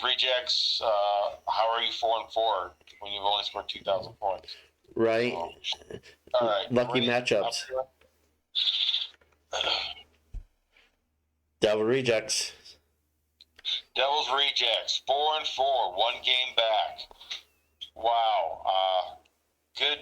Devil's Rejects, how are you 4-4 when you've only scored 2,000 points? Right. All right. Lucky matchups. Devil Rejects. Devil's Rejects, 4-4, 1 game back. Wow. Good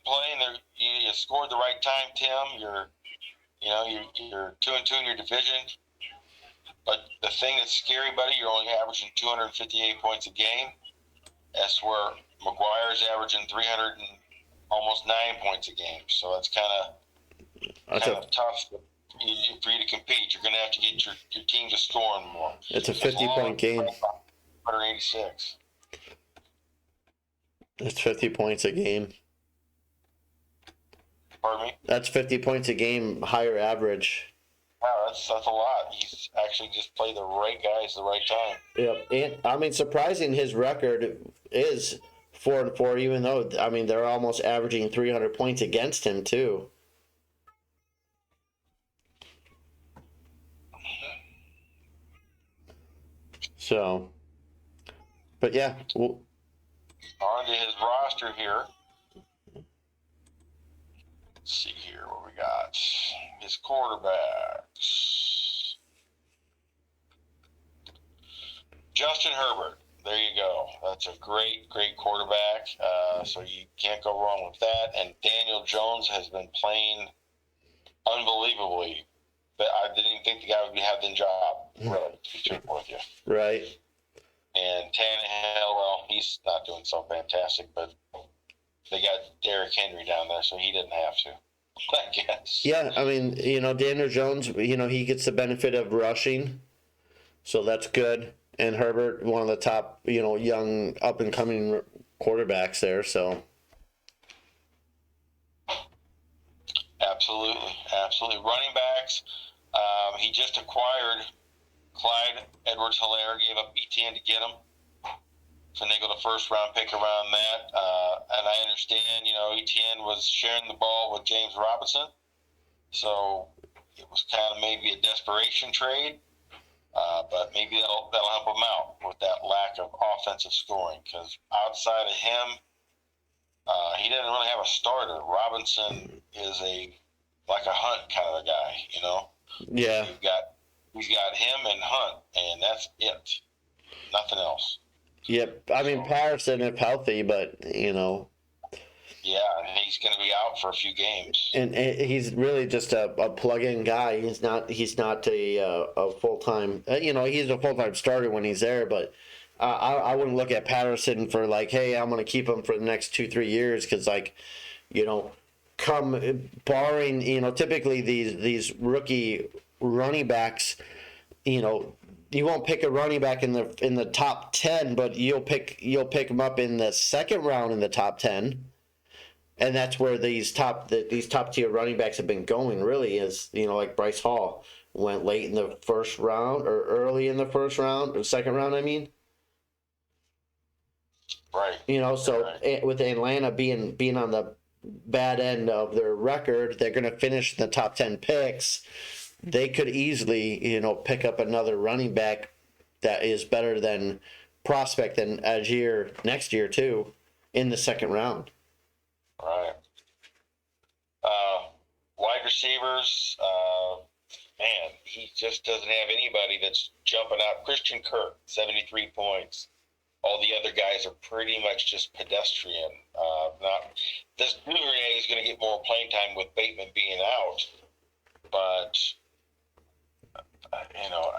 playing. You scored the right time, Tim. You're 2-2 in your division. But the thing that's scary, buddy, you're only averaging 258 points a game. That's where McGuire's averaging 300 and almost 9 points a game. So that's kind of tough for you to compete. You're going to have to get your team to scoring more. It's a 50-point game. 186. That's 50 points a game. Pardon me? That's 50 points a game, higher average. Wow, that's a lot. He's actually just played the right guys at the right time. Yep. And I mean, surprising, his record is 4-4, even though, I mean, they're almost averaging 300 points against him too. So, but yeah. On to his roster here. Let's see here what we got. His quarterbacks. Justin Herbert. There you go. That's a great quarterback. So you can't go wrong with that. And Daniel Jones has been playing unbelievably. But I didn't even think the guy would have the job, really, to be truthful with you. Right. And Tannehill, well, he's not doing so fantastic, but they got Derrick Henry down there, so he didn't have to, I guess. Yeah, I mean, Daniel Jones, he gets the benefit of rushing, so that's good. And Herbert, one of the top, young up-and-coming quarterbacks there, so. Absolutely. Running backs, he just acquired Clyde Edwards-Helaire, gave up ETN to get him. Finagled a first-round pick around that. And I understand, ETN was sharing the ball with James Robinson. So it was kind of maybe a desperation trade. But maybe that'll help him out with that lack of offensive scoring. Because outside of him, he didn't really have a starter. Robinson is like a Hunt kind of a guy, Yeah. He's got him and Hunt, and that's it. Nothing else. Yep. I mean, Patterson, if healthy, but, Yeah, and he's going to be out for a few games. And he's really just a plug-in guy. He's not a full-time, he's a full-time starter when he's there, but I wouldn't look at Patterson for like, hey, I'm going to keep him for the next 2-3 years because, barring, typically these rookie running backs, you won't pick a running back in the top 10, but you'll pick him up in the second round in the top 10. And that's where these top tier running backs have been going, really, is, like Bryce Hall went late in the first round or early in the first round or second round, I mean. Right. So right. With Atlanta being on the bad end of their record, they're going to finish the top 10 picks. They could easily, pick up another running back that is better than prospect than Algier next year too, in the second round. Right. Wide receivers, man, he just doesn't have anybody that's jumping out. Christian Kirk, 73 points. All the other guys are pretty much just pedestrian. This Duvernay is going to get more playing time with Bateman being out, but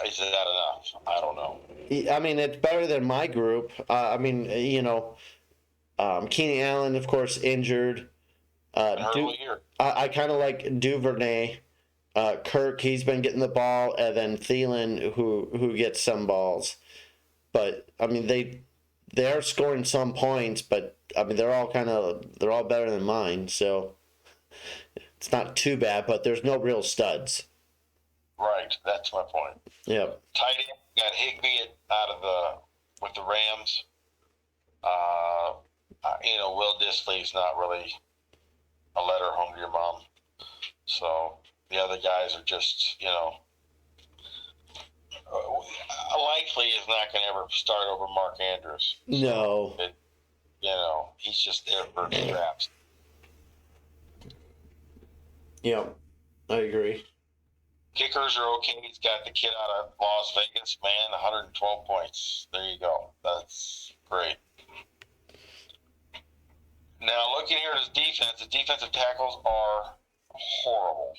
is that enough? I don't know. I mean, it's better than my group. Keenan Allen, of course, injured. I kind of like Duvernay. Kirk, he's been getting the ball, and then Thielen, who gets some balls. But I mean, they are scoring some points, but I mean, they're all better than mine. So it's not too bad, but there's no real studs. Right, that's my point. Yep. Tight end, got Higbee with the Rams. Will Dissly's not really a letter home to your mom. So the other guys are just, Likely is not going to ever start over Mark Andrews. No. He's just there for scraps. Yep, I agree. Kickers are okay. He's got the kid out of Las Vegas, man, 112 points. There you go. That's great. Now, looking here at his defense, the defensive tackles are horrible.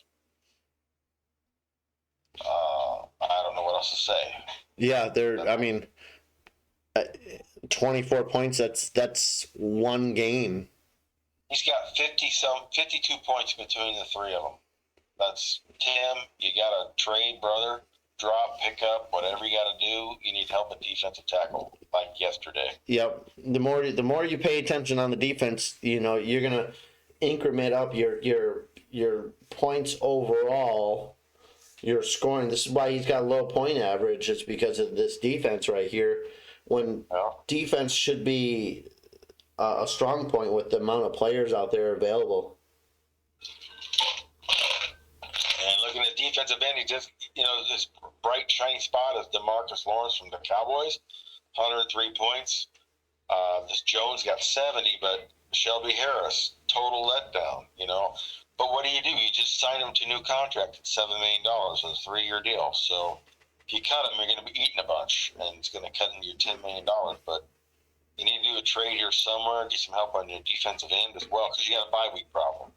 I don't know what else to say. Yeah, I mean, 24 points, that's one game. He's got 52 points between the three of them. That's Tim. You got to trade, brother, drop, pick up, whatever you got to do. You need help at defensive tackle, like yesterday. Yep. The more you pay attention on the defense, you're gonna increment up your points overall. Your scoring. This is why he's got a low point average. It's because of this defense right here. When defense should be a strong point with the amount of players out there available. And looking at defensive end, he just, this bright, shiny spot is DeMarcus Lawrence from the Cowboys, 103 points. This Jones got 70, but Shelby Harris, total letdown, But what do? You just sign him to a new contract at $7 million with a 3-year deal. So if you cut him, you're going to be eating a bunch, and it's going to cut into your $10 million. But you need to do a trade here somewhere, get some help on your defensive end as well, because you got a bye week problem.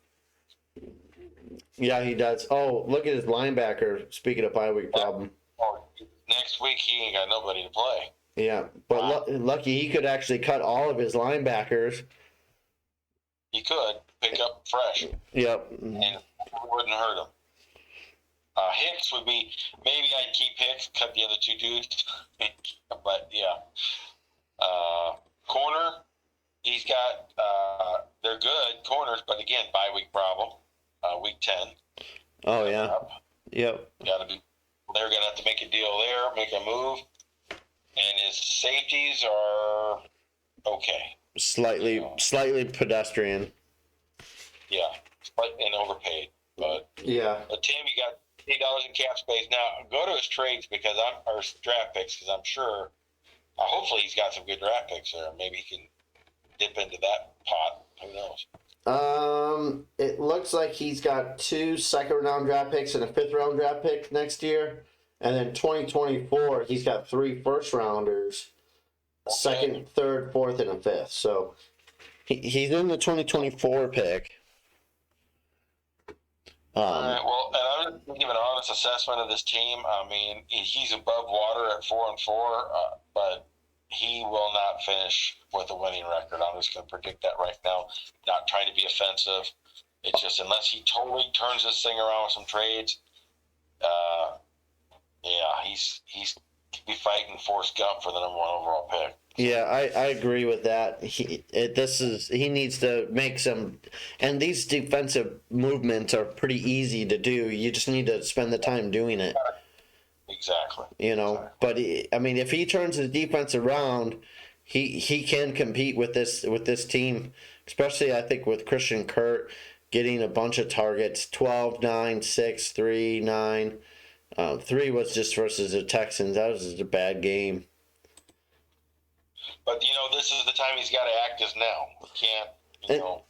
Yeah, he does. Oh, look at his linebacker. Speaking of bye week problem. Next week, he ain't got nobody to play. Yeah, but lucky he could actually cut all of his linebackers. He could pick up fresh. Yep. And it wouldn't hurt him. Hicks would be, maybe I'd keep Hicks, cut the other two dudes. But, yeah. Corner, he's got, they're good corners, but again, bye week problem. Week 10. Oh, yeah. Yep. They're going to have to make a deal there, make a move. And his safeties are okay. Slightly pedestrian. Yeah, and overpaid. But Tim, you got $8 in cap space. Now go to his trades or draft picks because I'm sure. Hopefully he's got some good draft picks there. Maybe he can dip into that pot. Who knows? It looks like he's got 2 second-round draft picks and a 5th-round draft pick next year, and then 2024 he's got 3 first-rounders. Second, third, fourth, and a 5th. So he's in the 2024 pick. All right. Well, and I'm going to give an honest assessment of this team. I mean, he's above water at 4-4, but he will not finish with a winning record. I'm just going to predict that right now. Not trying to be offensive. It's just unless he totally turns this thing around with some trades. He's be fighting Forrest Gump for the number 1 overall pick. Yeah, I agree with that. He needs to make some, and these defensive movements are pretty easy to do. You just need to spend the time doing it. Exactly. But if he turns his defense around, he can compete with this team, especially I think with Christian Kirk getting a bunch of targets, 12, 9, 6, 3, 9. 3 was just versus the Texans. That was just a bad game. But, this is the time he's got to act as now. We can't,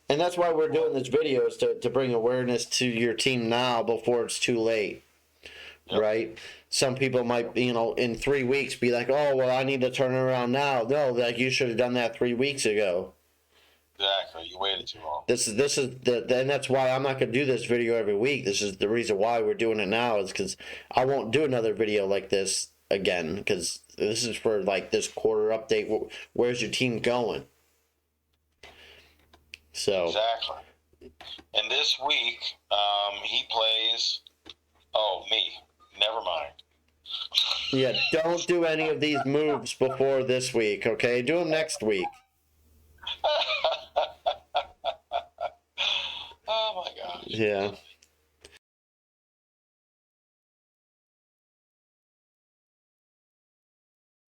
And that's why we're doing this video, is to bring awareness to your team now before it's too late. Yep. Right? Some people might, in 3 weeks be like, oh, well, I need to turn it around now. No, you should have done that 3 weeks ago. Exactly. You waited too long. And that's why I'm not going to do this video every week. This is the reason why we're doing it now, is because I won't do another video like this again, because this is for this quarter update. Where's your team going? So exactly. And this week, he plays. Oh, me. Never mind. Yeah, don't do any of these moves before this week. Okay, do them next week. Oh my gosh. Yeah.